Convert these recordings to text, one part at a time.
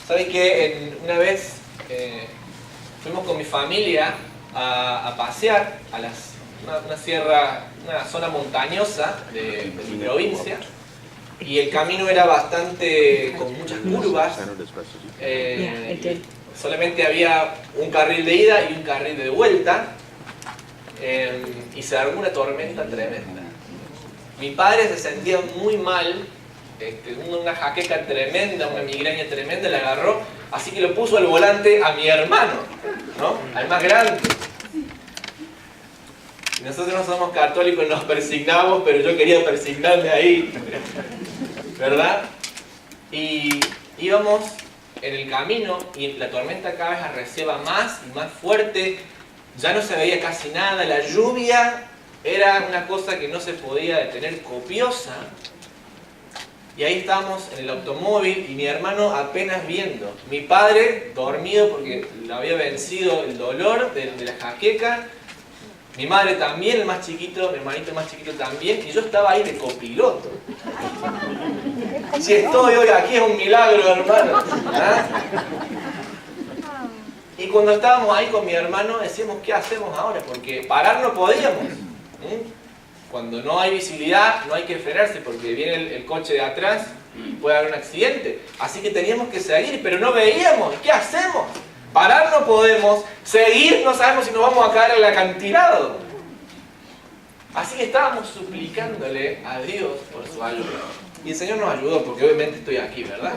¿Saben que una vez fuimos con mi familia a pasear a una sierra, una zona montañosa de mi provincia? Y el camino era bastante, con muchas curvas. Solamente había un carril de ida y un carril de vuelta. Y se armó una tormenta tremenda. Mi padre se sentía muy mal, una jaqueca tremenda, una migraña tremenda, le agarró, así que lo puso al volante a mi hermano, ¿no? Al más grande. Y nosotros no somos católicos, nos persignamos, pero yo quería persignarme ahí, ¿verdad? Y íbamos en el camino y la tormenta cada vez arreciaba más y más fuerte. Ya no se veía casi nada, la lluvia era una cosa que no se podía detener, copiosa. Y ahí estábamos en el automóvil y mi hermano apenas viendo. Mi padre dormido porque le había vencido el dolor de la jaqueca. Mi madre también, el más chiquito, mi hermanito más chiquito también. Y yo estaba ahí de copiloto. Si estoy hoy aquí es un milagro, hermano. ¿Ah? Y cuando estábamos ahí con mi hermano decíamos, ¿qué hacemos ahora? Porque parar no podíamos. Cuando no hay visibilidad no hay que frenarse porque viene el coche de atrás y puede haber un accidente. Así que teníamos que seguir, pero no veíamos. ¿Qué hacemos? Parar no podemos, seguir no sabemos si nos vamos a caer al acantilado. Así que estábamos suplicándole a Dios por su ayuda. Y el Señor nos ayudó porque obviamente estoy aquí, ¿verdad?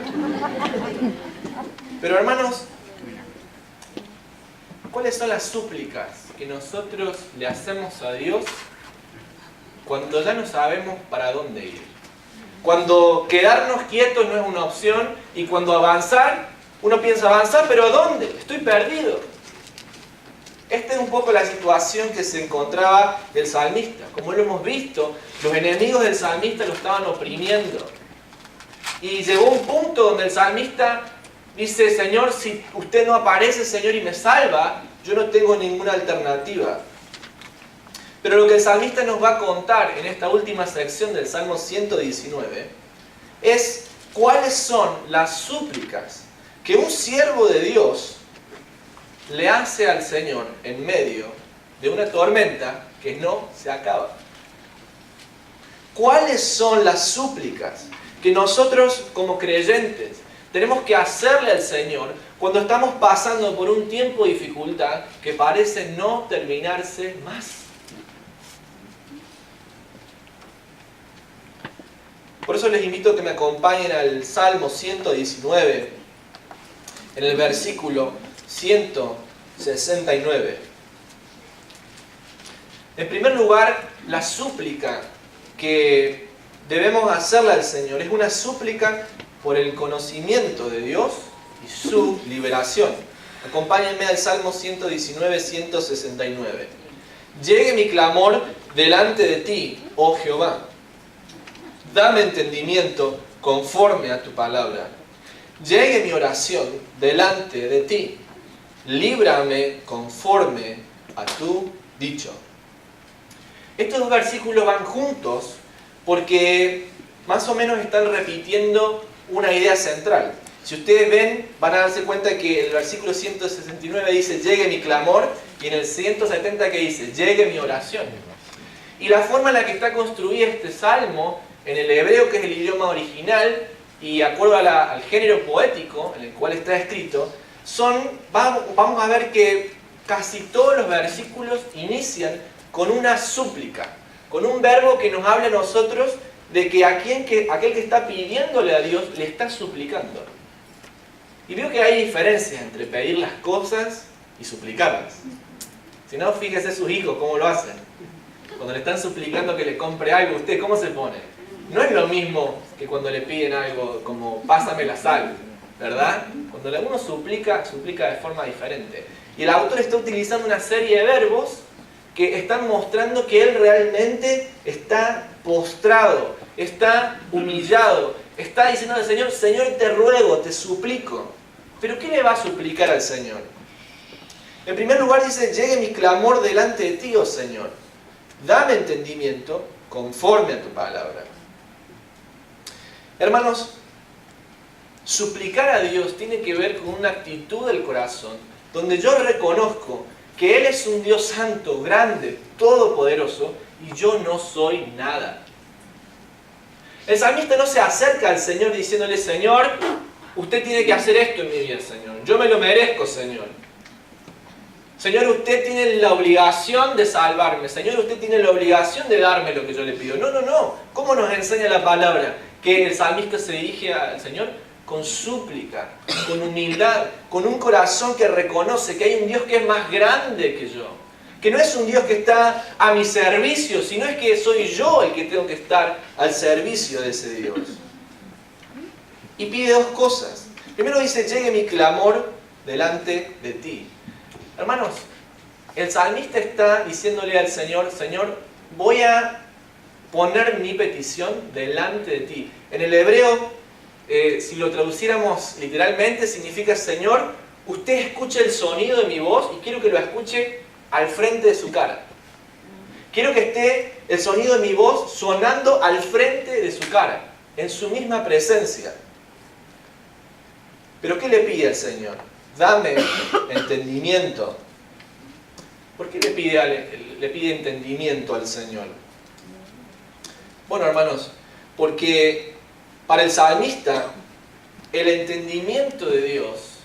Pero hermanos, ¿cuáles son las súplicas que nosotros le hacemos a Dios cuando ya no sabemos para dónde ir? Cuando quedarnos quietos no es una opción y cuando avanzar, uno piensa avanzar, pero ¿a dónde? Estoy perdido. Esta es un poco la situación que se encontraba el salmista. Como lo hemos visto, los enemigos del salmista lo estaban oprimiendo. Y llegó un punto donde el salmista dice, Señor, si usted no aparece, Señor, y me salva, yo no tengo ninguna alternativa. Pero lo que el salmista nos va a contar en esta última sección del Salmo 119 es cuáles son las súplicas que un siervo de Dios le hace al Señor en medio de una tormenta que no se acaba. ¿Cuáles son las súplicas que nosotros como creyentes tenemos que hacerle al Señor cuando estamos pasando por un tiempo de dificultad que parece no terminarse más? Por eso les invito a que me acompañen al Salmo 119, en el versículo 169. En primer lugar, la súplica que debemos hacerle al Señor es una súplica por el conocimiento de Dios y su liberación. Acompáñenme al Salmo 119, 169. Llegue mi clamor delante de ti, oh Jehová. Dame entendimiento conforme a tu palabra. Llegue mi oración delante de ti. Líbrame conforme a tu dicho. Estos dos versículos van juntos porque más o menos están repitiendo una idea central. Si ustedes ven, van a darse cuenta que el versículo 169 dice, llegue mi clamor, y en el 170 que dice, llegue mi oración. Y la forma en la que está construida este salmo, en el hebreo, que es el idioma original, y de acuerdo al género poético en el cual está escrito, vamos a ver que casi todos los versículos inician con una súplica, con un verbo que nos habla a nosotros de que aquel que está pidiéndole a Dios le está suplicando. Y veo que hay diferencias entre pedir las cosas y suplicarlas. Si no, fíjese sus hijos cómo lo hacen. Cuando le están suplicando que le compre algo, ¿usted cómo se pone? No es lo mismo que cuando le piden algo como pásame la sal, ¿verdad? Cuando uno suplica de forma diferente. Y el autor está utilizando una serie de verbos que están mostrando que él realmente está postrado, está humillado, está diciendo al Señor, Señor, te ruego, te suplico. ¿Pero qué le va a suplicar al Señor? En primer lugar dice, llegue mi clamor delante de ti, oh Señor. Dame entendimiento conforme a tu palabra. Hermanos, Suplicar a Dios tiene que ver con una actitud del corazón, donde yo reconozco que Él es un Dios santo, grande, todopoderoso, y yo no soy nada. El salmista no se acerca al Señor diciéndole, Señor, usted tiene que hacer esto en mi vida, Señor. Yo me lo merezco, Señor. Señor, usted tiene la obligación de salvarme. Señor, usted tiene la obligación de darme lo que yo le pido. No, no, no. ¿Cómo nos enseña la palabra? Que el salmista se dirige al Señor con súplica, con humildad, con un corazón que reconoce que hay un Dios que es más grande que yo. Que no es un Dios que está a mi servicio, sino es que soy yo el que tengo que estar al servicio de ese Dios. Y pide dos cosas. Primero dice, llegue mi clamor delante de ti. Hermanos, el salmista está diciéndole al Señor, Señor, voy a poner mi petición delante de ti. En el hebreo, si lo traduciéramos literalmente, significa, Señor, usted escuche el sonido de mi voz y quiero que lo escuche al frente de su cara. Quiero que esté el sonido de mi voz sonando al frente de su cara, en su misma presencia. ¿Pero qué le pide al Señor? Dame entendimiento. ¿Por qué le pide entendimiento al Señor? Bueno, hermanos, porque para el salmista el entendimiento de Dios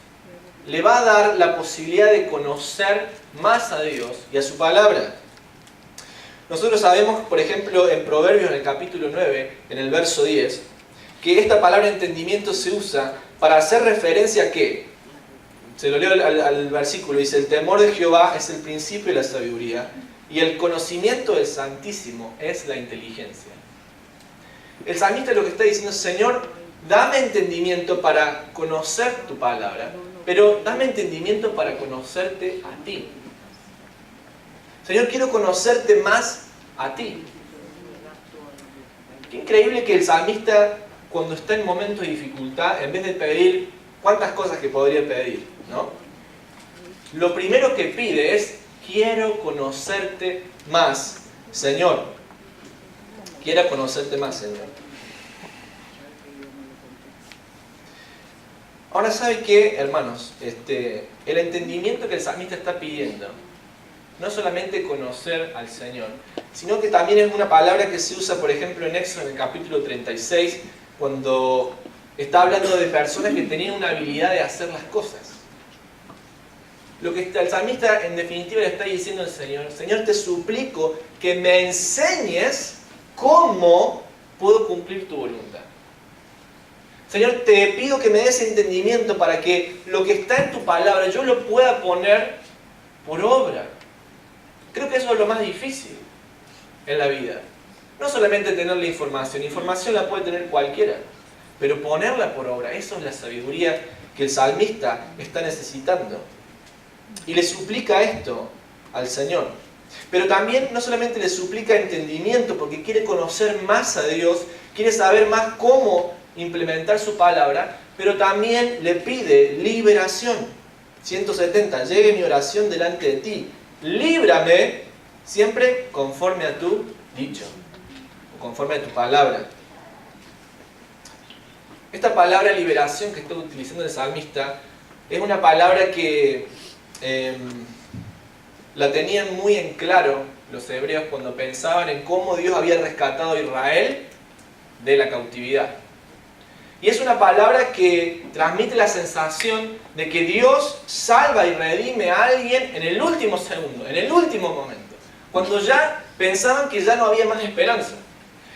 le va a dar la posibilidad de conocer más a Dios y a su palabra. Nosotros sabemos, por ejemplo, en Proverbios, en el capítulo 9, en el verso 10, que esta palabra entendimiento se usa para hacer referencia a ¿qué? Se lo leo al versículo, dice, el temor de Jehová es el principio de la sabiduría y el conocimiento del Santísimo es la inteligencia. El salmista lo que está diciendo, Señor, dame entendimiento para conocer tu palabra, pero dame entendimiento para conocerte a ti. Señor, quiero conocerte más a ti. Qué increíble que el salmista, cuando está en momentos de dificultad, en vez de pedir cuántas cosas que podría pedir, ¿no? Lo primero que pide es, quiero conocerte más, Señor. Quiero conocerte más, Señor. Ahora, ¿sabe qué, hermanos? El entendimiento que el salmista está pidiendo no solamente conocer al Señor, sino que también es una palabra que se usa, por ejemplo, en Éxodo, en el capítulo 36, cuando está hablando de personas que tenían una habilidad de hacer las cosas. Lo que el salmista, en definitiva, le está diciendo al Señor, Señor, te suplico que me enseñes cómo puedo cumplir tu voluntad. Señor, te pido que me des entendimiento para que lo que está en tu palabra yo lo pueda poner por obra. Creo que eso es lo más difícil en la vida. No solamente tener la información la puede tener cualquiera, pero ponerla por obra, eso es la sabiduría que el salmista está necesitando. Y le suplica esto al Señor. Pero también no solamente le suplica entendimiento, porque quiere conocer más a Dios, quiere saber más cómo implementar su palabra, pero también le pide liberación. 170, llegue mi oración delante de ti. Líbrame siempre conforme a tu dicho, conforme a tu palabra. Esta palabra liberación que está utilizando el salmista es una palabra que la tenían muy en claro los hebreos cuando pensaban en cómo Dios había rescatado a Israel de la cautividad. Y es una palabra que transmite la sensación de que Dios salva y redime a alguien en el último segundo, en el último momento, cuando ya pensaban que ya no había más esperanza.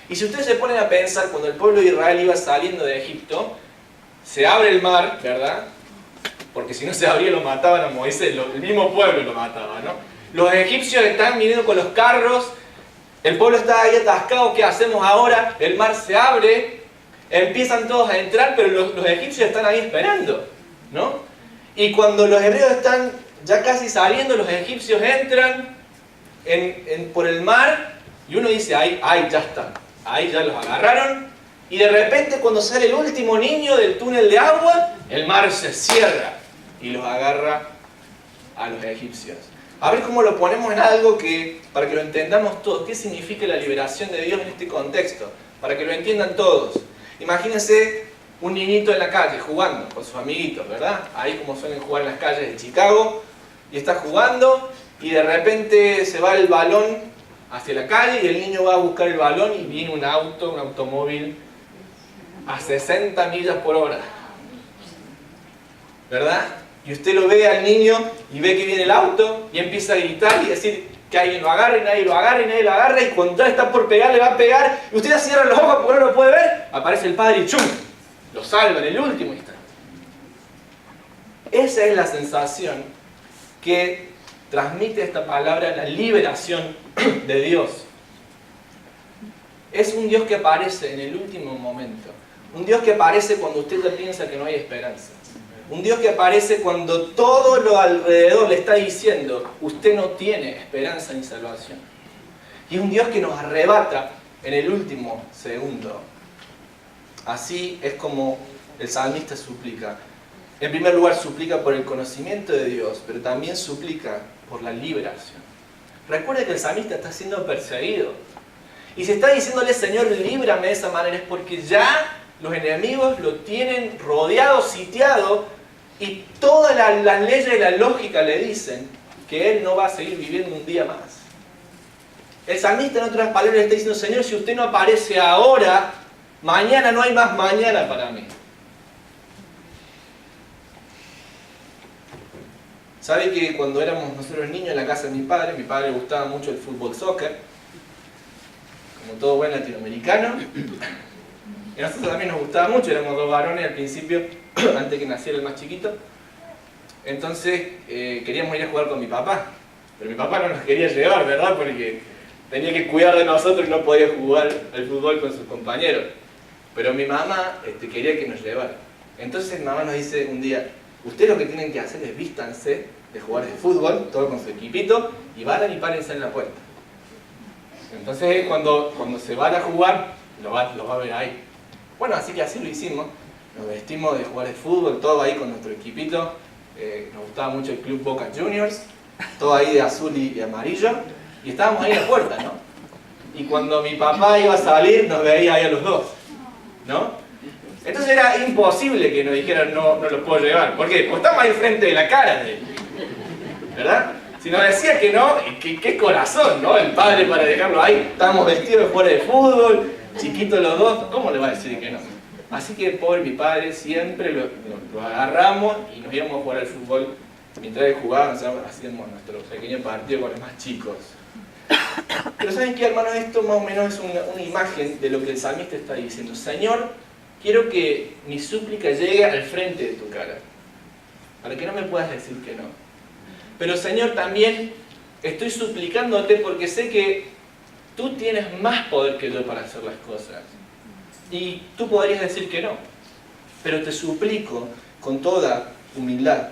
Y si ustedes se ponen a pensar, cuando el pueblo de Israel iba saliendo de Egipto, se abre el mar, ¿verdad? Porque si no se abría lo mataban a Moisés, el mismo pueblo lo mataba, ¿no? Los egipcios están viniendo con los carros, el pueblo está ahí atascado, ¿qué hacemos ahora? El mar se abre, empiezan todos a entrar, pero los egipcios están ahí esperando, ¿no? Y cuando los hebreos están ya casi saliendo, los egipcios entran por el mar y uno dice, ahí ya están, ahí ya los agarraron. Y de repente cuando sale el último niño del túnel de agua, el mar se cierra y los agarra a los egipcios. A ver cómo lo ponemos en algo para que lo entendamos todos. ¿Qué significa la liberación de Dios en este contexto? Para que lo entiendan todos. Imagínense un niñito en la calle jugando con sus amiguitos, ¿verdad? Ahí como suelen jugar en las calles de Chicago, y está jugando y de repente se va el balón hacia la calle y el niño va a buscar el balón y viene un automóvil a 60 millas por hora, ¿verdad? Y usted lo ve al niño y ve que viene el auto y empieza a gritar y decir que alguien lo agarre, nadie lo agarre, nadie lo agarra, y cuando ya está por pegar, le va a pegar, y usted ya cierra los ojos porque no lo puede ver, aparece el padre y ¡chum! Lo salva en el último instante. Esa es la sensación que transmite esta palabra, la liberación de Dios. Es un Dios que aparece en el último momento. Un Dios que aparece cuando usted ya piensa que no hay esperanza. Un Dios que aparece cuando todo lo alrededor le está diciendo, usted no tiene esperanza ni salvación. Y es un Dios que nos arrebata en el último segundo. Así es como el salmista suplica. En primer lugar, suplica por el conocimiento de Dios, pero también suplica por la liberación. Recuerde que el salmista está siendo perseguido. Y si está diciéndole, Señor, líbrame de esa manera, es porque ya los enemigos lo tienen rodeado, sitiado, y todas las leyes de la lógica le dicen que él no va a seguir viviendo un día más. El salmista, en otras palabras, le está diciendo, Señor, si usted no aparece ahora, mañana no hay más mañana para mí. ¿Sabe que cuando éramos nosotros niños en la casa de mi padre le gustaba mucho el fútbol soccer, como todo buen latinoamericano? Y a nosotros también nos gustaba mucho, éramos dos varones al principio, antes que naciera el más chiquito. Entonces queríamos ir a jugar con mi papá, pero mi papá no nos quería llevar, ¿verdad? Porque tenía que cuidar de nosotros y no podía jugar al fútbol con sus compañeros. Pero mi mamá quería que nos llevara. Entonces mi mamá nos dice un día, ustedes lo que tienen que hacer es vístanse de jugar de fútbol, todo con su equipito, y vayan y párense en la puerta. Entonces cuando se van a jugar, lo va a ver ahí. Bueno, así que así lo hicimos. Nos vestimos de jugar de fútbol, todo ahí con nuestro equipito. Nos gustaba mucho el club Boca Juniors, todo ahí de azul y amarillo. Y estábamos ahí en la puerta, ¿no? Y cuando mi papá iba a salir, nos veía ahí a los dos, ¿no? Entonces era imposible que nos dijeran, no los puedo llevar. ¿Por qué? Porque estamos ahí frente de la cara de él, ¿verdad? Si nos decía que no, qué corazón, ¿no? El padre para dejarlo ahí. Estábamos vestidos de jugar de fútbol, chiquitos los dos, ¿cómo le va a decir que no? Así que pobre mi padre, siempre lo agarramos y nos íbamos a jugar al fútbol. Mientras él jugaba, hacíamos nuestro pequeño partido con los más chicos. Pero ¿saben qué, hermanos? Esto más o menos es una imagen de lo que el salmista está diciendo. Señor, quiero que mi súplica llegue al frente de tu cara, para que no me puedas decir que no. Pero Señor, también estoy suplicándote porque sé que tú tienes más poder que yo para hacer las cosas. Y tú podrías decir que no. Pero te suplico con toda humildad.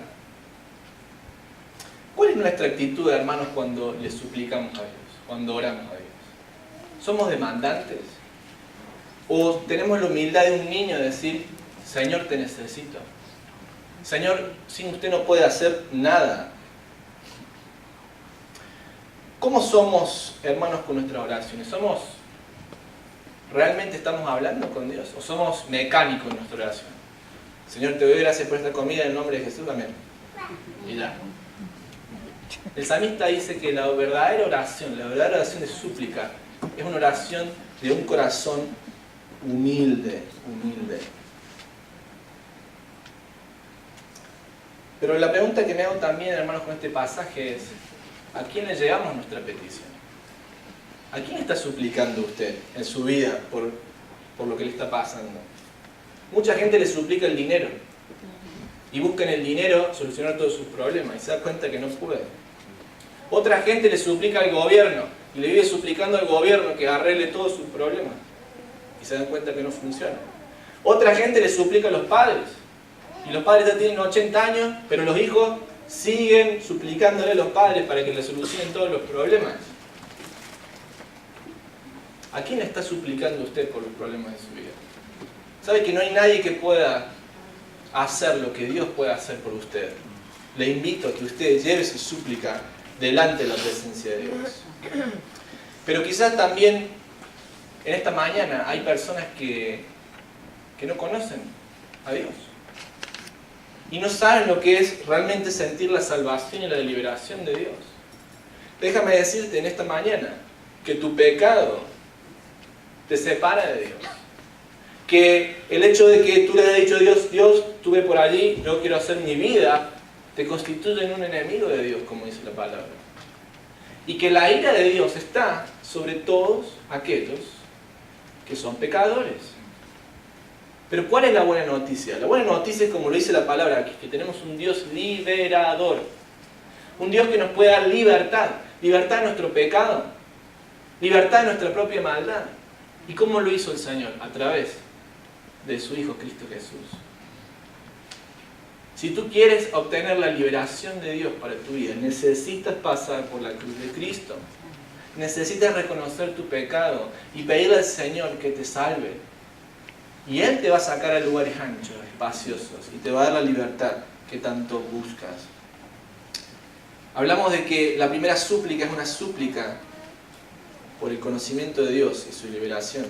¿Cuál es nuestra actitud, hermanos, cuando le suplicamos a Dios? Cuando oramos a Dios. ¿Somos demandantes? ¿O tenemos la humildad de un niño de decir, Señor, te necesito? Señor, sin usted no puede hacer nada. ¿Cómo somos, hermanos, con nuestras oraciones? ¿Realmente estamos hablando con Dios? ¿O somos mecánicos en nuestra oración? Señor, te doy gracias por esta comida en el nombre de Jesús, amén. Y ya. El salmista dice que la verdadera oración de súplica, es una oración de un corazón humilde. Pero la pregunta que me hago también, hermanos, con este pasaje es, ¿a quién le llevamos nuestra petición? ¿A quién está suplicando usted en su vida por lo que le está pasando? Mucha gente le suplica el dinero y busca en el dinero solucionar todos sus problemas y se da cuenta que no puede. Otra gente le suplica al gobierno y le vive suplicando al gobierno que arregle todos sus problemas y se dan cuenta que no funciona. Otra gente le suplica a los padres y los padres ya tienen 80 años, pero los hijos siguen suplicándole a los padres para que le solucionen todos los problemas. ¿A quién está suplicando usted por los problemas de su vida? ¿Sabe que no hay nadie que pueda hacer lo que Dios puede hacer por usted? Le invito a que usted lleve su súplica delante de la presencia de Dios. Pero quizás también en esta mañana hay personas que no conocen a Dios. Y no saben lo que es realmente sentir la salvación y la liberación de Dios. Déjame decirte en esta mañana que tu pecado te separa de Dios. Que el hecho de que tú le hayas dicho a Dios, Dios, estuve por allí, yo quiero hacer mi vida, te constituye en un enemigo de Dios, como dice la palabra. Y que la ira de Dios está sobre todos aquellos que son pecadores. Pero ¿cuál es la buena noticia? La buena noticia es, como lo dice la palabra aquí, que tenemos un Dios liberador. Un Dios que nos puede dar libertad. Libertad de nuestro pecado. Libertad de nuestra propia maldad. ¿Y cómo lo hizo el Señor? A través de su Hijo Cristo Jesús. Si tú quieres obtener la liberación de Dios para tu vida, necesitas pasar por la cruz de Cristo. Necesitas reconocer tu pecado y pedirle al Señor que te salve. Y Él te va a sacar a lugares anchos, espaciosos, y te va a dar la libertad que tanto buscas. Hablamos de que la primera súplica es una súplica por el conocimiento de Dios y su liberación.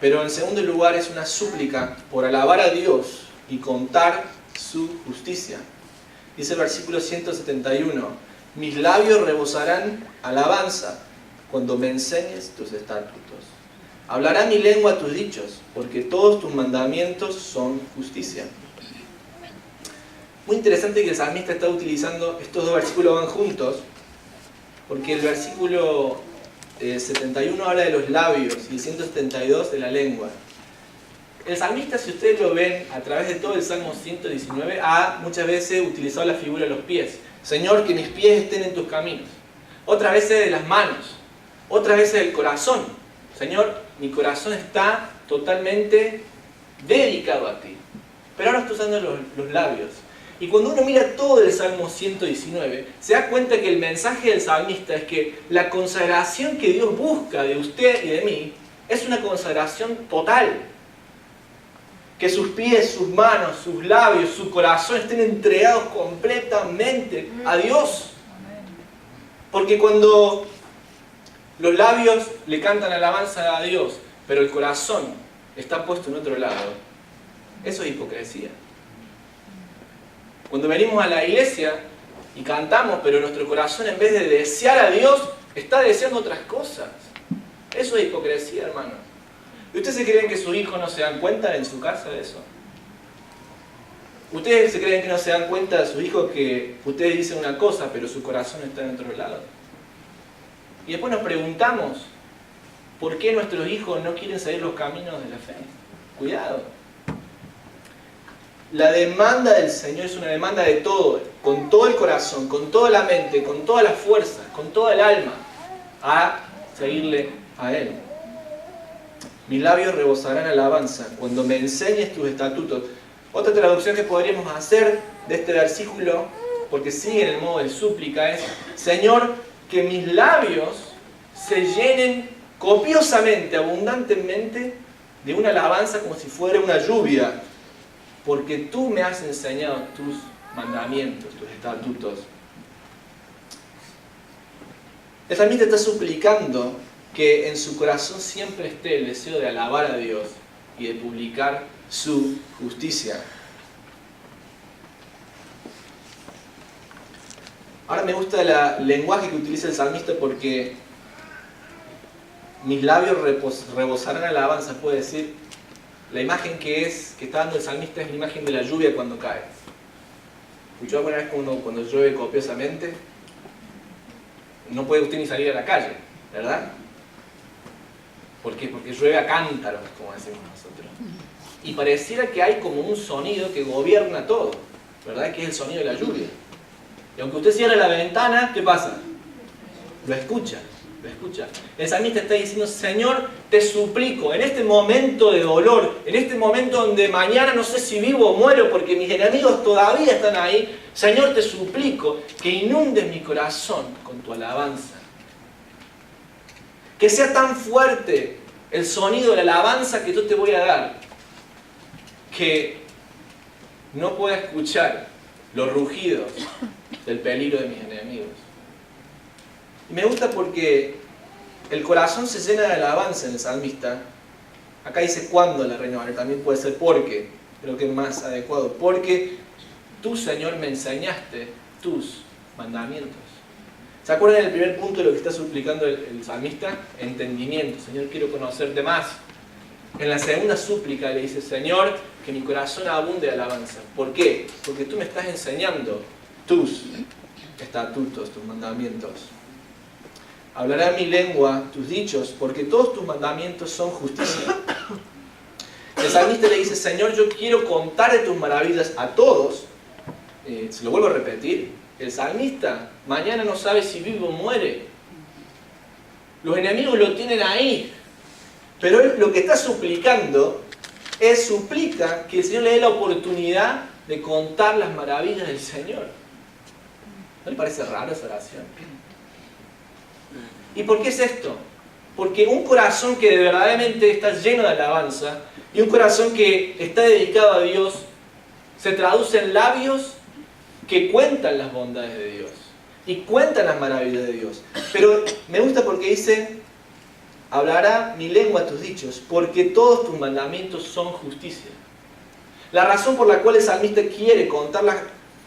Pero en segundo lugar es una súplica por alabar a Dios y contar su justicia. Dice el versículo 171, mis labios rebosarán alabanza cuando me enseñes tus estatutos. Hablará mi lengua tus dichos, porque todos tus mandamientos son justicia. Muy interesante que el salmista está utilizando, estos dos versículos van juntos, porque el versículo 71 habla de los labios y el 172 de la lengua. El salmista, si ustedes lo ven a través de todo el Salmo 119, ha muchas veces utilizado la figura de los pies. Señor, que mis pies estén en tus caminos. Otras veces de las manos. Otras veces del corazón. Señor, mi corazón está totalmente dedicado a ti. Pero ahora está usando los labios. Y cuando uno mira todo el Salmo 119, se da cuenta que el mensaje del salmista es que la consagración que Dios busca de usted y de mí es una consagración total. Que sus pies, sus manos, sus labios, su corazón estén entregados completamente a Dios. Porque cuando los labios le cantan alabanza a Dios, pero el corazón está puesto en otro lado, eso es hipocresía. Cuando venimos a la iglesia y cantamos, pero nuestro corazón en vez de desear a Dios, está deseando otras cosas. Eso es hipocresía, hermano. ¿Y ustedes se creen que sus hijos no se dan cuenta en su casa de eso? ¿Ustedes se creen que no se dan cuenta de sus hijos que ustedes dicen una cosa, pero su corazón está en otro lado? Y después nos preguntamos, ¿por qué nuestros hijos no quieren seguir los caminos de la fe? Cuidado. La demanda del Señor es una demanda de todo, con todo el corazón, con toda la mente, con todas las fuerzas, con toda el alma, a seguirle a Él. Mis labios rebosarán alabanza cuando me enseñes tus estatutos. Otra traducción que podríamos hacer de este versículo, porque sigue en el modo de súplica, es: Señor, que mis labios se llenen copiosamente, abundantemente, de una alabanza como si fuera una lluvia, porque tú me has enseñado tus mandamientos, tus estatutos. El salmista está suplicando que en su corazón siempre esté el deseo de alabar a Dios y de publicar su justicia. Ahora me gusta el lenguaje que utiliza el salmista, porque mis labios rebosarán alabanza, puede decir. La imagen que está dando el salmista es la imagen de la lluvia cuando cae. ¿Escuchó alguna vez cuando llueve copiosamente? No puede usted ni salir a la calle, ¿verdad? ¿Por qué? Porque llueve a cántaros, como decimos nosotros. Y pareciera que hay como un sonido que gobierna todo, ¿verdad? Que es el sonido de la lluvia. Y aunque usted cierre la ventana, ¿qué pasa? Lo escucha. Lo escucha. El salmista está diciendo: Señor, te suplico, en este momento de dolor, en este momento donde mañana no sé si vivo o muero porque mis enemigos todavía están ahí, Señor, te suplico que inundes mi corazón con tu alabanza. Que sea tan fuerte el sonido de la alabanza que yo te voy a dar, que no pueda escuchar los rugidos del peligro de mis enemigos. Y me gusta porque el corazón se llena de alabanza en el salmista. Acá dice cuándo, la Reina Valera, también puede ser porque. creo que es más adecuado, porque tú, Señor, me enseñaste tus mandamientos. ¿Se acuerdan del primer punto de lo que está suplicando el salmista? Entendimiento. Señor, quiero conocerte más. En la segunda súplica le dice, Señor, que mi corazón abunde de alabanza. ¿Por qué? Porque tú me estás enseñando tus estatutos, tus mandamientos. Hablará mi lengua tus dichos, porque todos tus mandamientos son justicia. El salmista le dice, Señor, yo quiero contar de tus maravillas a todos. Se lo vuelvo a repetir. El salmista mañana no sabe si vive o muere. Los enemigos lo tienen ahí. Pero él lo que está suplicando suplica que el Señor le dé la oportunidad de contar las maravillas del Señor. ¿No le parece raro esa oración? ¿Y por qué es esto? Porque un corazón que verdaderamente está lleno de alabanza y un corazón que está dedicado a Dios se traduce en labios que cuentan las bondades de Dios y cuentan las maravillas de Dios. Pero me gusta porque dice, hablará mi lengua tus dichos, porque todos tus mandamientos son justicia. La razón por la cual el salmista quiere contar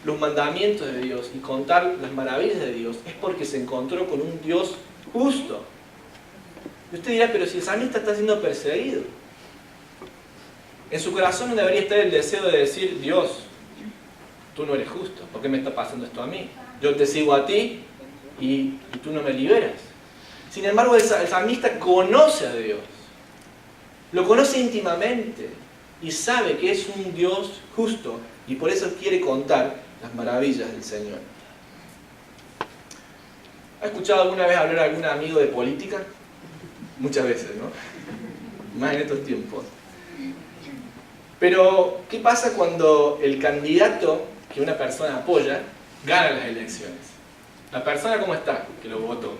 los mandamientos de Dios y contar las maravillas de Dios es porque se encontró con un Dios justo. Y usted dirá, pero si el salmista está siendo perseguido, en su corazón no debería estar el deseo de decir, Dios, tú no eres justo, ¿por qué me está pasando esto a mí? Yo te sigo a ti y tú no me liberas. Sin embargo, el salmista conoce a Dios, lo conoce íntimamente y sabe que es un Dios justo y por eso quiere contar las maravillas del Señor. ¿Ha escuchado alguna vez hablar a algún amigo de política? Muchas veces, ¿no? Más en estos tiempos. Pero, ¿qué pasa cuando el candidato que una persona apoya gana las elecciones? La persona, ¿cómo está? Que lo votó.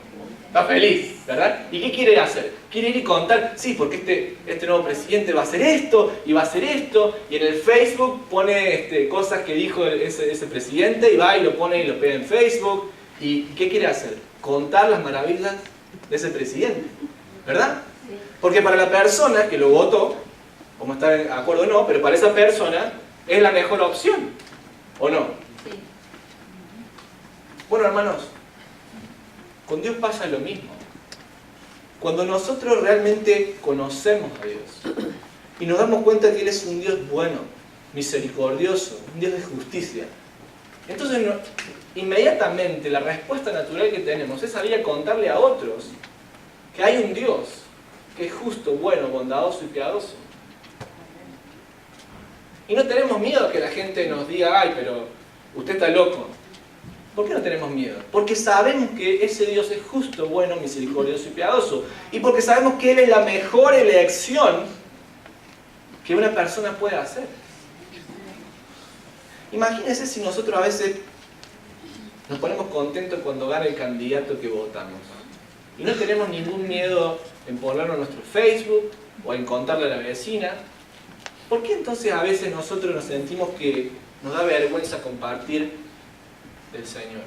Está feliz, ¿verdad? ¿Y qué quiere hacer? Quiere ir y contar, sí, porque este nuevo presidente va a hacer esto, y va a hacer esto, y en el Facebook pone cosas que dijo ese presidente, y va y lo pone y lo pega en Facebook. ¿Y qué quiere hacer? Contar las maravillas de ese presidente, ¿verdad? Porque para la persona que lo votó, como está de acuerdo o no, pero para esa persona es la mejor opción, ¿o no? Sí. Bueno, hermanos, con Dios pasa lo mismo. Cuando nosotros realmente conocemos a Dios y nos damos cuenta que Él es un Dios bueno, misericordioso, un Dios de justicia, entonces inmediatamente la respuesta natural que tenemos es salir a contarle a otros que hay un Dios que es justo, bueno, bondadoso y piadoso. Y no tenemos miedo a que la gente nos diga, ay, pero usted está loco. ¿Por qué no tenemos miedo? Porque sabemos que ese Dios es justo, bueno, misericordioso y piadoso. Y porque sabemos que Él es la mejor elección que una persona puede hacer. Imagínense si nosotros a veces nos ponemos contentos cuando gana el candidato que votamos. Y no tenemos ningún miedo en ponerlo en nuestro Facebook o en contarle a la vecina. ¿Por qué entonces a veces nosotros nos sentimos que nos da vergüenza compartir del Señor?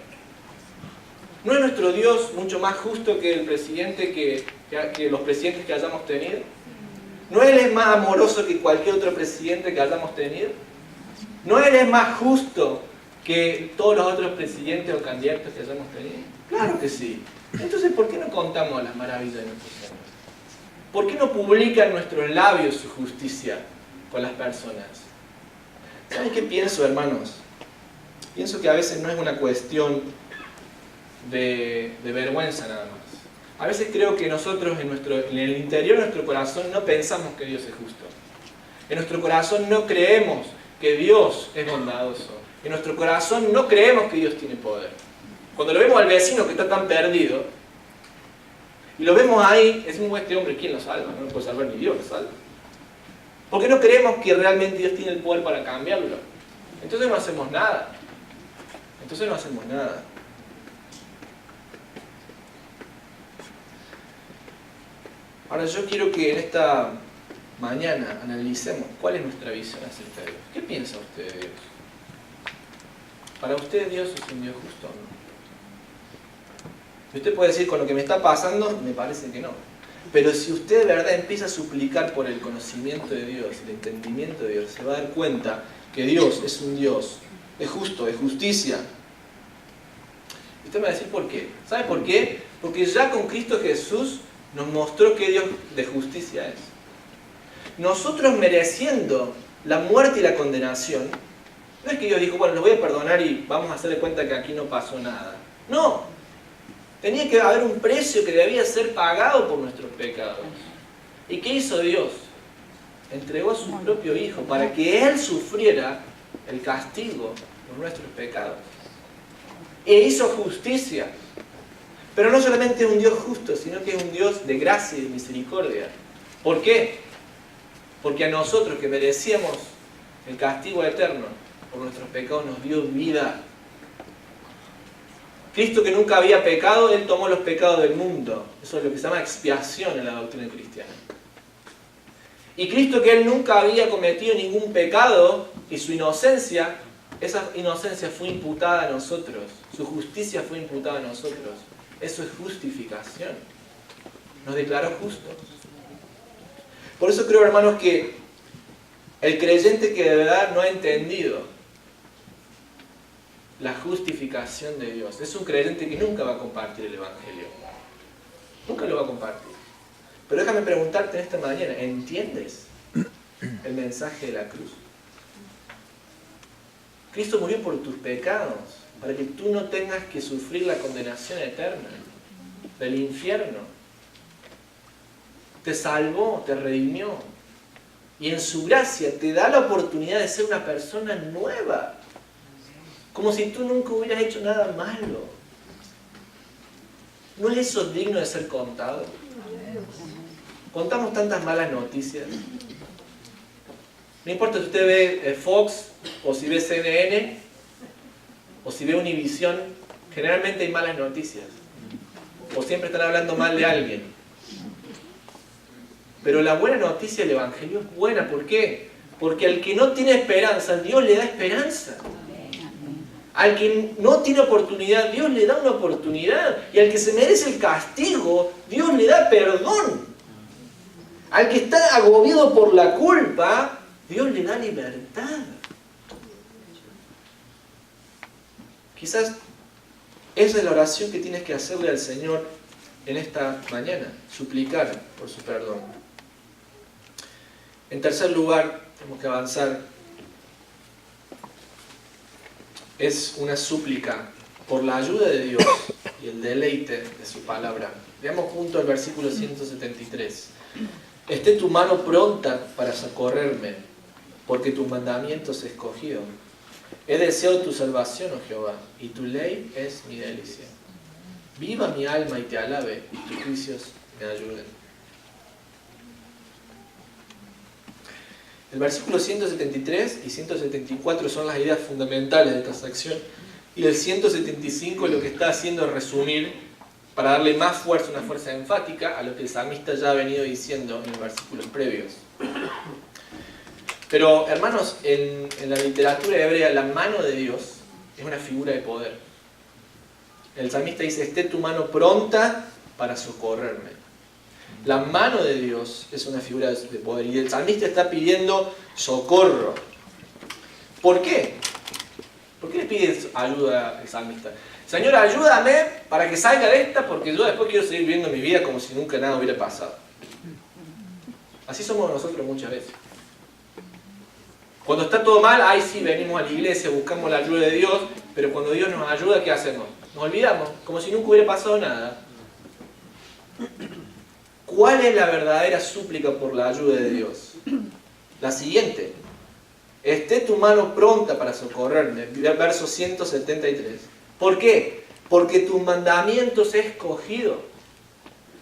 ¿No es nuestro Dios mucho más justo que el presidente que los presidentes que hayamos tenido? ¿No Él es más amoroso que cualquier otro presidente que hayamos tenido? ¿No Él es más justo que todos los otros presidentes o candidatos que hayamos tenido? Claro que sí. Entonces, ¿por qué no contamos las maravillas de nuestro Señor? ¿Por qué no publican nuestros labios su justicia con las personas? ¿Saben qué pienso, hermanos? Pienso que a veces no es una cuestión de vergüenza nada más. A veces creo que nosotros en el interior de nuestro corazón no pensamos que Dios es justo. En nuestro corazón no creemos que Dios es bondadoso. En nuestro corazón no creemos que Dios tiene poder. Cuando lo vemos al vecino que está tan perdido, y lo vemos ahí, decimos, este hombre, ¿quién lo salva? No lo puede salvar ni Dios, lo salva. Porque no creemos que realmente Dios tiene el poder para cambiarlo. Entonces no hacemos nada. Ahora yo quiero que en esta mañana analicemos cuál es nuestra visión acerca de Dios. ¿Qué piensa usted de Dios? ¿Para usted Dios es un Dios justo o no? Y usted puede decir, con lo que me está pasando, me parece que no. Pero si usted de verdad empieza a suplicar por el conocimiento de Dios, el entendimiento de Dios, se va a dar cuenta que Dios es un Dios de justo, de justicia. Y usted me va a decir ¿por qué? ¿Sabe por qué? Porque ya con Cristo Jesús nos mostró que Dios de justicia es. Nosotros mereciendo la muerte y la condenación, no es que Dios dijo, bueno, los voy a perdonar y vamos a hacer de cuenta que aquí no pasó nada. No, tenía que haber un precio que debía ser pagado por nuestros pecados. ¿Y qué hizo Dios? Entregó a su propio Hijo para que Él sufriera el castigo por nuestros pecados. E hizo justicia. Pero no solamente es un Dios justo, sino que es un Dios de gracia y de misericordia. ¿Por qué? Porque a nosotros que merecíamos el castigo eterno por nuestros pecados nos dio vida. Cristo, que nunca había pecado, Él tomó los pecados del mundo. Eso es lo que se llama expiación en la doctrina cristiana. Y Cristo, que Él nunca había cometido ningún pecado, y su inocencia, esa inocencia fue imputada a nosotros. Su justicia fue imputada a nosotros. Eso es justificación. Nos declaró justos. Por eso creo, hermanos, que el creyente que de verdad no ha entendido la justificación de Dios es un creyente que nunca va a compartir el Evangelio. Nunca lo va a compartir. Pero déjame preguntarte en esta mañana, ¿entiendes el mensaje de la cruz? Cristo murió por tus pecados, para que tú no tengas que sufrir la condenación eterna del infierno. Te salvó, te redimió. Y en su gracia te da la oportunidad de ser una persona nueva. Como si tú nunca hubieras hecho nada malo. ¿No es eso digno de ser contado? Contamos tantas malas noticias. No importa si usted ve Fox, o si ve CNN, o si ve Univisión, generalmente hay malas noticias. O siempre están hablando mal de alguien. Pero la buena noticia del Evangelio es buena. ¿Por qué? Porque al que no tiene esperanza, Dios le da esperanza. Al que no tiene oportunidad, Dios le da una oportunidad. Y al que se merece el castigo, Dios le da perdón. Al que está agobiado por la culpa, Dios le da libertad. Quizás esa es la oración que tienes que hacerle al Señor en esta mañana. Suplicar por su perdón. En tercer lugar, tenemos que avanzar. Es una súplica por la ayuda de Dios y el deleite de su palabra. Veamos juntos el versículo 173. Esté tu mano pronta para socorrerme, porque tus mandamientos he escogido. He deseado tu salvación, oh Jehová, y tu ley es mi delicia. Viva mi alma y te alabe, y tus juicios me ayuden. El versículo 173 y 174 son las ideas fundamentales de esta sección, y el 175 lo que está haciendo es resumir para darle más fuerza, una fuerza enfática a lo que el salmista ya ha venido diciendo en los versículos previos. Pero, hermanos, en la literatura hebrea, la mano de Dios es una figura de poder. El salmista dice, esté tu mano pronta para socorrerme. La mano de Dios es una figura de poder. Y el salmista está pidiendo socorro. ¿Por qué? ¿Por qué le pide ayuda al salmista? Señor, ayúdame para que salga de esta, porque yo después quiero seguir viviendo mi vida como si nunca nada hubiera pasado. Así somos nosotros muchas veces. Cuando está todo mal, ahí sí venimos a la iglesia, buscamos la ayuda de Dios, pero cuando Dios nos ayuda, ¿qué hacemos? Nos olvidamos, como si nunca hubiera pasado nada. ¿Cuál es la verdadera súplica por la ayuda de Dios? La siguiente. Esté tu mano pronta para socorrerme. Verso 173. ¿Por qué? Porque tus mandamientos he escogido.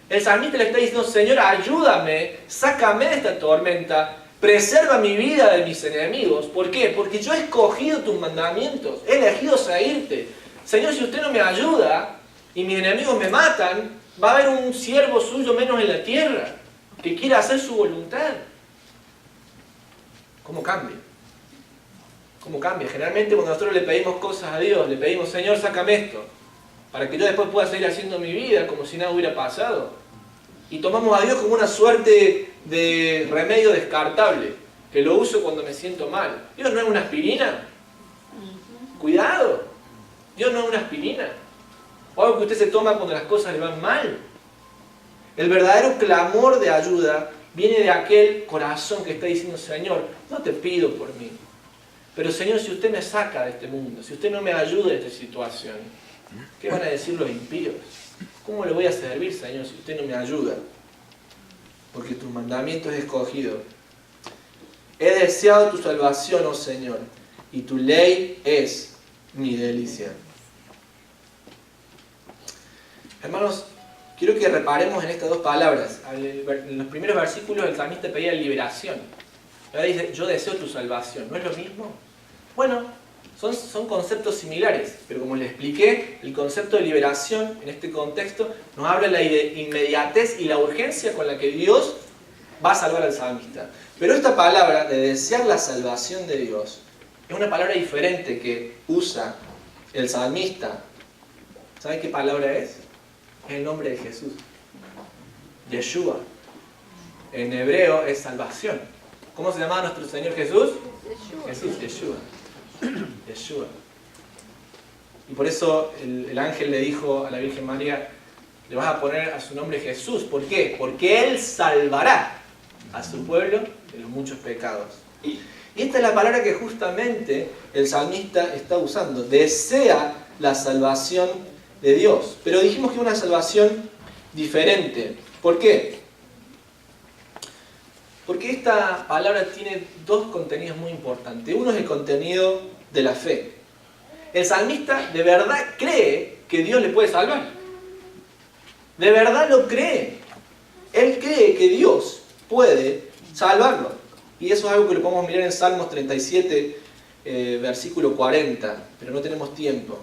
El salmista le está diciendo, Señor, ayúdame, sácame de esta tormenta, preserva mi vida de mis enemigos. ¿Por qué? Porque yo he escogido tus mandamientos, he elegido seguirte. Señor, si usted no me ayuda y mis enemigos me matan, va a haber un siervo suyo menos en la tierra que quiera hacer su voluntad. ¿Cómo cambia? ¿Cómo cambia? Generalmente cuando nosotros le pedimos cosas a Dios, le pedimos, Señor, sácame esto, para que yo después pueda seguir haciendo mi vida como si nada hubiera pasado. y tomamos a Dios como una suerte de remedio descartable, que lo uso cuando me siento mal. Dios no es una aspirina. Cuidado, Dios no es una aspirina. O algo que usted se toma cuando las cosas le van mal. El verdadero clamor de ayuda viene de aquel corazón que está diciendo, Señor, no te pido por mí, pero Señor, si usted me saca de este mundo, si usted no me ayuda en esta situación, ¿qué van a decir los impíos? ¿Cómo le voy a servir, Señor, si usted no me ayuda? Porque tus mandamientos he escogido. He deseado tu salvación, oh Señor, y tu ley es mi delicia. Hermanos, quiero que reparemos en estas dos palabras. En los primeros versículos el salmista pedía liberación. Ahora dice, yo deseo tu salvación. ¿No es lo mismo? Bueno, son conceptos similares, pero como les expliqué, el concepto de liberación en este contexto nos habla de la inmediatez y la urgencia con la que Dios va a salvar al salmista. Pero esta palabra de desear la salvación de Dios es una palabra diferente que usa el salmista. ¿Saben qué palabra es? Es el nombre de Jesús. Yeshua. En hebreo es salvación. ¿Cómo se llamaba nuestro Señor Jesús? Jesús, Yeshua. Yeshua. Y por eso el ángel le dijo a la Virgen María, le vas a poner a su nombre Jesús. ¿Por qué? Porque Él salvará a su pueblo de los muchos pecados. Y esta es la palabra que justamente el salmista está usando. Desea la salvación de Dios. Pero dijimos que es una salvación diferente. ¿Por qué? Porque esta palabra tiene dos contenidos muy importantes. Uno es el contenido de la fe. El salmista de verdad cree que Dios le puede salvar. De verdad lo cree. Él cree que Dios puede salvarlo. Y eso es algo que lo podemos mirar en Salmos 37, versículo 40. Pero no tenemos tiempo.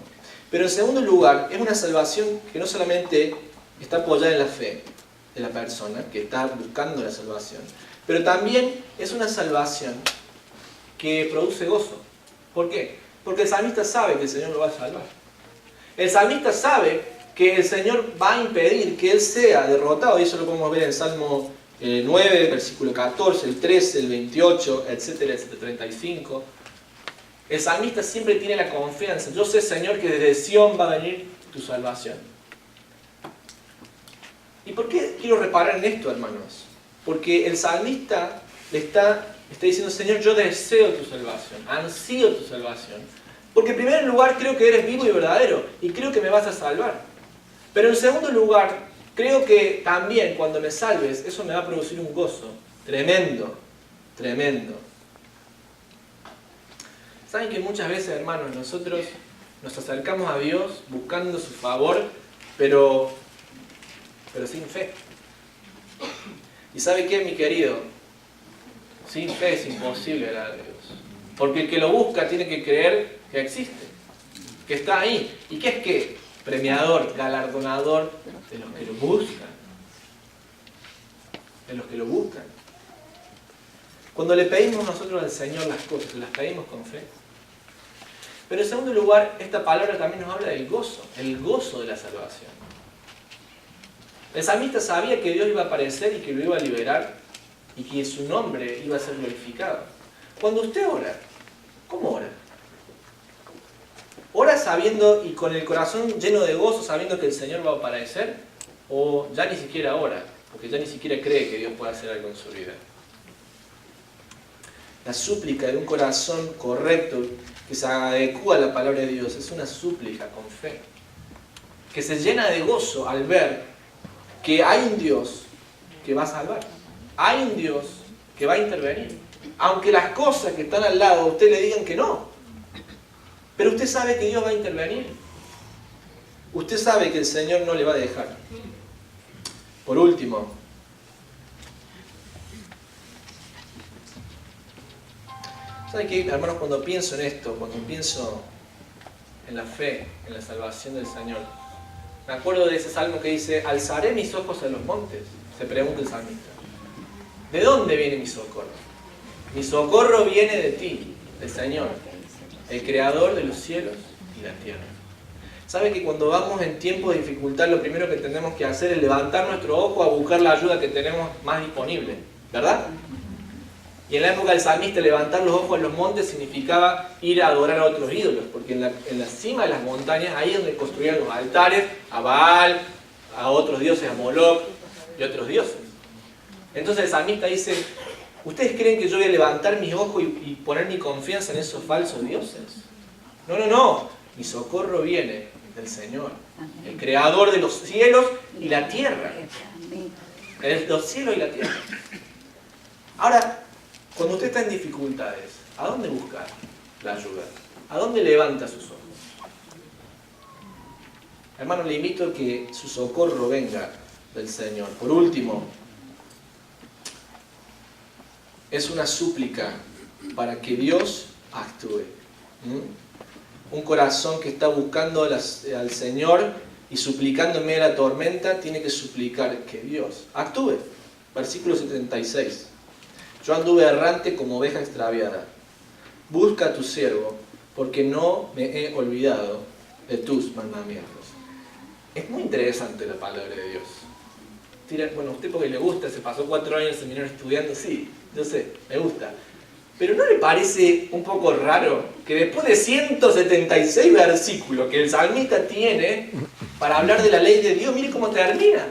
Pero en segundo lugar, es una salvación que no solamente está apoyada en la fe de la persona que está buscando la salvación, pero también es una salvación que produce gozo. ¿Por qué? Porque el salmista sabe que el Señor lo va a salvar. El salmista sabe que el Señor va a impedir que él sea derrotado, y eso lo podemos ver en Salmo 9, versículo 14, el 13, el 28, etcétera, etcétera, 35. El salmista siempre tiene la confianza. Yo sé, Señor, que desde Sión va a venir tu salvación. ¿Y por qué quiero reparar en esto, hermanos? Porque el salmista le está diciendo, Señor, yo deseo tu salvación, ansío tu salvación. Porque en primer lugar creo que eres vivo y verdadero, y creo que me vas a salvar. Pero en segundo lugar, creo que también cuando me salves, eso me va a producir un gozo tremendo, tremendo. ¿Saben que muchas veces, hermanos, nosotros nos acercamos a Dios buscando su favor, pero sin fe? ¿Y sabe qué, mi querido? Sin fe es imposible hablar de Dios. Porque el que lo busca tiene que creer que existe, que está ahí. ¿Y qué es qué? Premiador, galardonador de los que lo buscan. De los que lo buscan. Cuando le pedimos nosotros al Señor las cosas, las pedimos con fe. Pero en segundo lugar, esta palabra también nos habla del gozo, el gozo de la salvación. El salmista sabía que Dios iba a aparecer y que lo iba a liberar y que su nombre iba a ser glorificado. Cuando usted ora, ¿cómo ora? ¿Ora sabiendo y con el corazón lleno de gozo, sabiendo que el Señor va a aparecer? ¿O ya ni siquiera ora, porque ya ni siquiera cree que Dios pueda hacer algo en su vida? La súplica de un corazón correcto que se adecua a la palabra de Dios es una súplica con fe, que se llena de gozo al ver que hay un Dios que va a salvar, hay un Dios que va a intervenir, aunque las cosas que están al lado a usted le digan que no, pero usted sabe que Dios va a intervenir, usted sabe que el Señor no le va a dejar. Por último, ¿saben qué, hermanos? Cuando pienso en esto, cuando pienso en la fe, en la salvación del Señor, me acuerdo de ese salmo que dice, alzaré mis ojos a los montes, se pregunta el salmista. ¿De dónde viene mi socorro? Mi socorro viene de ti, del Señor, el creador de los cielos y la tierra. ¿Sabe que cuando vamos en tiempos de dificultad lo primero que tenemos que hacer es levantar nuestro ojo a buscar la ayuda que tenemos más disponible? ¿Verdad? Y en la época del salmista levantar los ojos a los montes significaba ir a adorar a otros ídolos, porque en la cima de las montañas, ahí es donde construían los altares a Baal, a otros dioses, a Moloch y otros dioses. Entonces el salmista dice, ¿ustedes creen que yo voy a levantar mis ojos y poner mi confianza en esos falsos dioses? No, no, no. Mi socorro viene del Señor, el creador de los cielos y la tierra. Los cielos y la tierra. Ahora, cuando usted está en dificultades, ¿a dónde buscar la ayuda? ¿A dónde levanta sus ojos? Hermano, le invito a que su socorro venga del Señor. Por último, es una súplica para que Dios actúe. Un corazón que está buscando al Señor y suplicando en medio de la tormenta, tiene que suplicar que Dios actúe. Versículo 76. Yo anduve errante como oveja extraviada. Busca a tu siervo, porque no me he olvidado de tus mandamientos. Es muy interesante la palabra de Dios. Bueno, usted porque le gusta, se pasó 4 años en el seminario estudiando, sí, yo sé, me gusta. Pero ¿no le parece un poco raro que después de 176 versículos que el salmista tiene para hablar de la ley de Dios, mire cómo termina?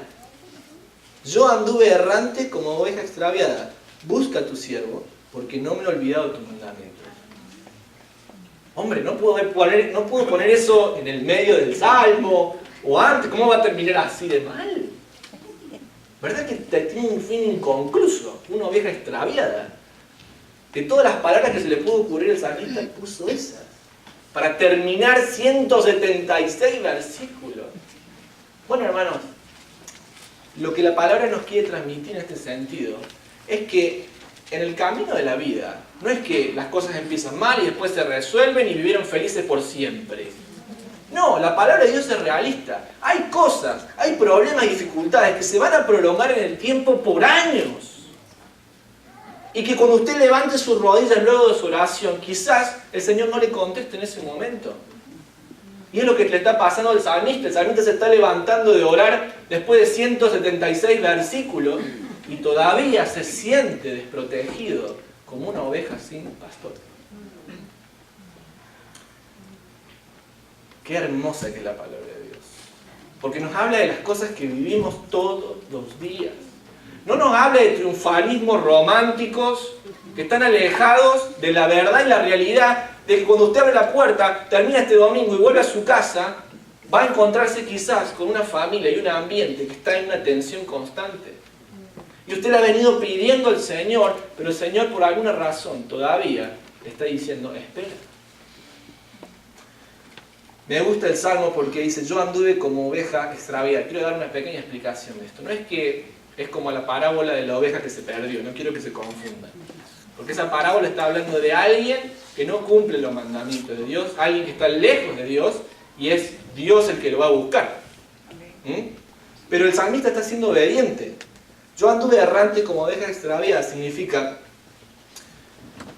Yo anduve errante como oveja extraviada. Busca a tu siervo, porque no me he olvidado tus mandamientos. Hombre, no puedo poner eso en el medio del salmo o antes. ¿Cómo va a terminar así de mal? ¿Verdad que tiene un fin inconcluso? Una oveja extraviada. De todas las palabras que se le pudo ocurrir al salmista, puso esas. Para terminar 176 versículos. Bueno, hermanos, lo que la palabra nos quiere transmitir en este sentido es que en el camino de la vida, no es que las cosas empiezan mal y después se resuelven y vivieron felices por siempre. No, la palabra de Dios es realista. Hay cosas, hay problemas y dificultades que se van a prolongar en el tiempo por años. Y que cuando usted levante sus rodillas luego de su oración, quizás el Señor no le conteste en ese momento. Y es lo que le está pasando al salmista. El salmista se está levantando de orar después de 176 versículos y todavía se siente desprotegido como una oveja sin pastor. Qué hermosa que es la palabra de Dios. Porque nos habla de las cosas que vivimos todos los días. No nos habla de triunfalismos románticos que están alejados de la verdad y la realidad de que cuando usted abre la puerta, termina este domingo y vuelve a su casa, va a encontrarse quizás con una familia y un ambiente que está en una tensión constante. Y usted le ha venido pidiendo al Señor, pero el Señor por alguna razón todavía le está diciendo, espera. Me gusta el Salmo porque dice, yo anduve como oveja extraviada. Quiero dar una pequeña explicación de esto. No es que es como la parábola de la oveja que se perdió, no quiero que se confunda. Porque esa parábola está hablando de alguien que no cumple los mandamientos de Dios, alguien que está lejos de Dios, y es Dios el que lo va a buscar. Pero el salmista está siendo obediente. Yo anduve errante como oveja extraviada, significa,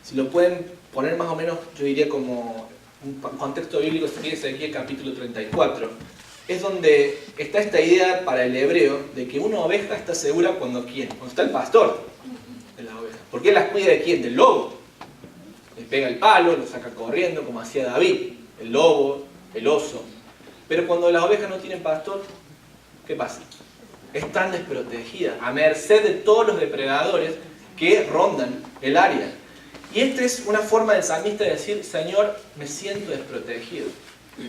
si lo pueden poner más o menos, yo diría como un contexto bíblico, sería Ezequiel capítulo 34. Es donde está esta idea para el hebreo de que una oveja está segura cuando ¿quién? Cuando está el pastor de la oveja. ¿Por qué las cuida de quién? Del lobo. Le pega el palo, lo saca corriendo como hacía David, el lobo, el oso. Pero cuando las ovejas no tienen pastor, ¿qué pasa? Están desprotegidas, a merced de todos los depredadores que rondan el área. Y esta es una forma del salmista de decir, Señor, me siento desprotegido.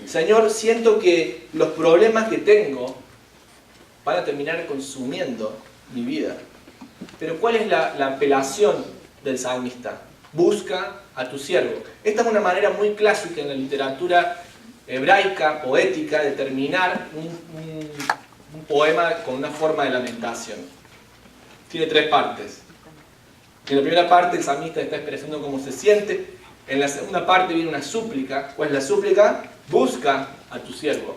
Señor, siento que los problemas que tengo van a terminar consumiendo mi vida. Pero ¿cuál es la apelación del salmista? Busca a tu siervo. Esta es una manera muy clásica en la literatura hebraica, poética, de terminar un poema con una forma de lamentación. Tiene 3 partes. En la primera parte el salmista está expresando cómo se siente. En la segunda parte viene una súplica. ¿Cuál es la súplica? Busca a tu siervo.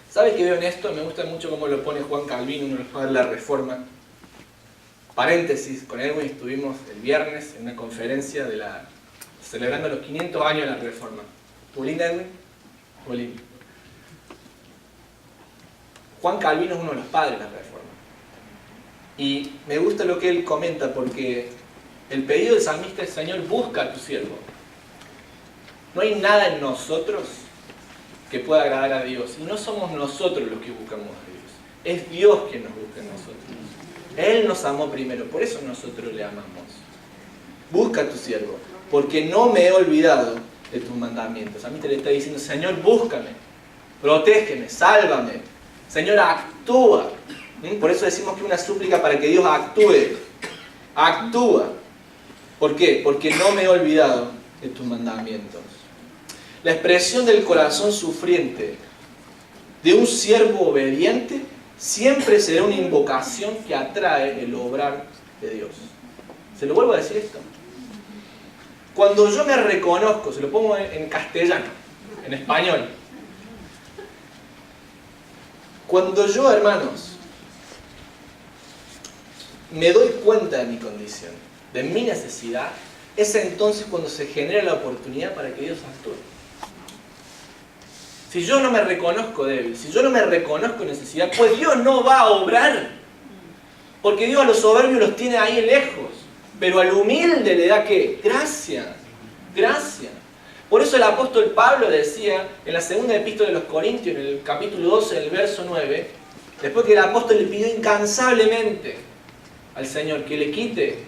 ¿Sabe qué veo en esto? Me gusta mucho cómo lo pone Juan Calvino, uno de los padres de la Reforma. Paréntesis, con Edwin estuvimos el viernes en una conferencia celebrando los 500 años de la Reforma. ¿Pulín, Edwin? Pulín. Juan Calvino es uno de los padres de la Reforma. Y me gusta lo que él comenta, porque el pedido del salmista es: Señor, busca a tu siervo. No hay nada en nosotros que pueda agradar a Dios. Y no somos nosotros los que buscamos a Dios. Es Dios quien nos busca a nosotros. Él nos amó primero, por eso nosotros le amamos. Busca a tu siervo, porque no me he olvidado de tus mandamientos. A mí te le está diciendo: Señor, búscame, protégeme, sálvame. Señor, actúa. Por eso decimos que es una súplica para que Dios actúe. Actúa. ¿Por qué? Porque no me he olvidado de tus mandamientos. La expresión del corazón sufriente de un siervo obediente siempre será una invocación que atrae el obrar de Dios. Se lo vuelvo a decir esto. Cuando yo me reconozco, se lo pongo en castellano, en español. Cuando yo, hermanos, me doy cuenta de mi condición, de mi necesidad, es entonces cuando se genera la oportunidad para que Dios actúe. Si yo no me reconozco débil, si yo no me reconozco necesidad, pues Dios no va a obrar. Porque Dios a los soberbios los tiene ahí lejos. Pero al humilde le da ¿qué? Gracia. Gracia. Por eso el apóstol Pablo decía en la segunda epístola de los Corintios, en el capítulo 12, en el verso 9, después que el apóstol le pidió incansablemente al Señor que le quite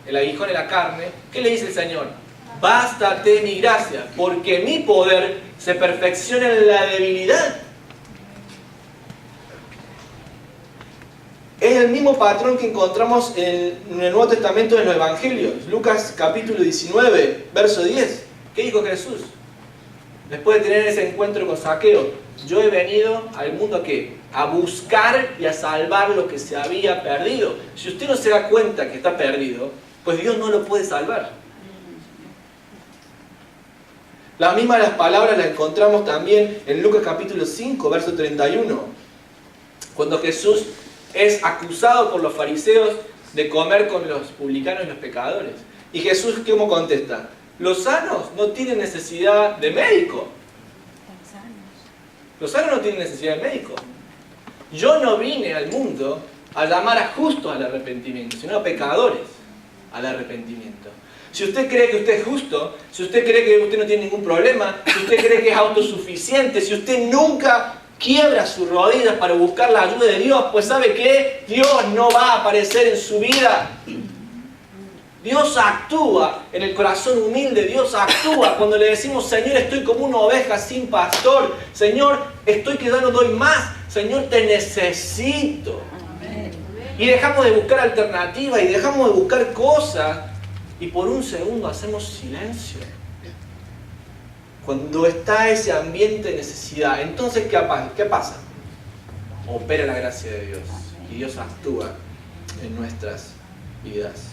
el aguijón de la carne, ¿qué le dice el Señor? Bástate mi gracia, porque mi poder se perfecciona en la debilidad. Es el mismo patrón que encontramos en el Nuevo Testamento de los Evangelios. Lucas capítulo 19, verso 10. ¿Qué dijo Jesús? Después de tener ese encuentro con Zaqueo: yo he venido al mundo ¿a qué? A buscar y a salvar lo que se había perdido. Si usted no se da cuenta que está perdido, pues Dios no lo puede salvar. La misma de las palabras la encontramos también en Lucas capítulo 5, verso 31. Cuando Jesús es acusado por los fariseos de comer con los publicanos y los pecadores. Y Jesús, ¿cómo contesta? Los sanos no tienen necesidad de médico. Los sanos no tienen necesidad de médico. Yo no vine al mundo a llamar a justos al arrepentimiento, sino a pecadores al arrepentimiento. Si usted cree que usted es justo, si usted cree que usted no tiene ningún problema, si usted cree que es autosuficiente, si usted nunca quiebra sus rodillas para buscar la ayuda de Dios, pues ¿sabe qué? Dios no va a aparecer en su vida. Dios actúa en el corazón humilde. Dios actúa cuando le decimos: Señor, estoy como una oveja sin pastor. Señor, estoy que ya no doy más. Señor, te necesito. Y dejamos de buscar alternativas y dejamos de buscar cosas. Y por un segundo hacemos silencio. Cuando está ese ambiente de necesidad, entonces ¿qué pasa? Opera la gracia de Dios. Y Dios actúa en nuestras vidas.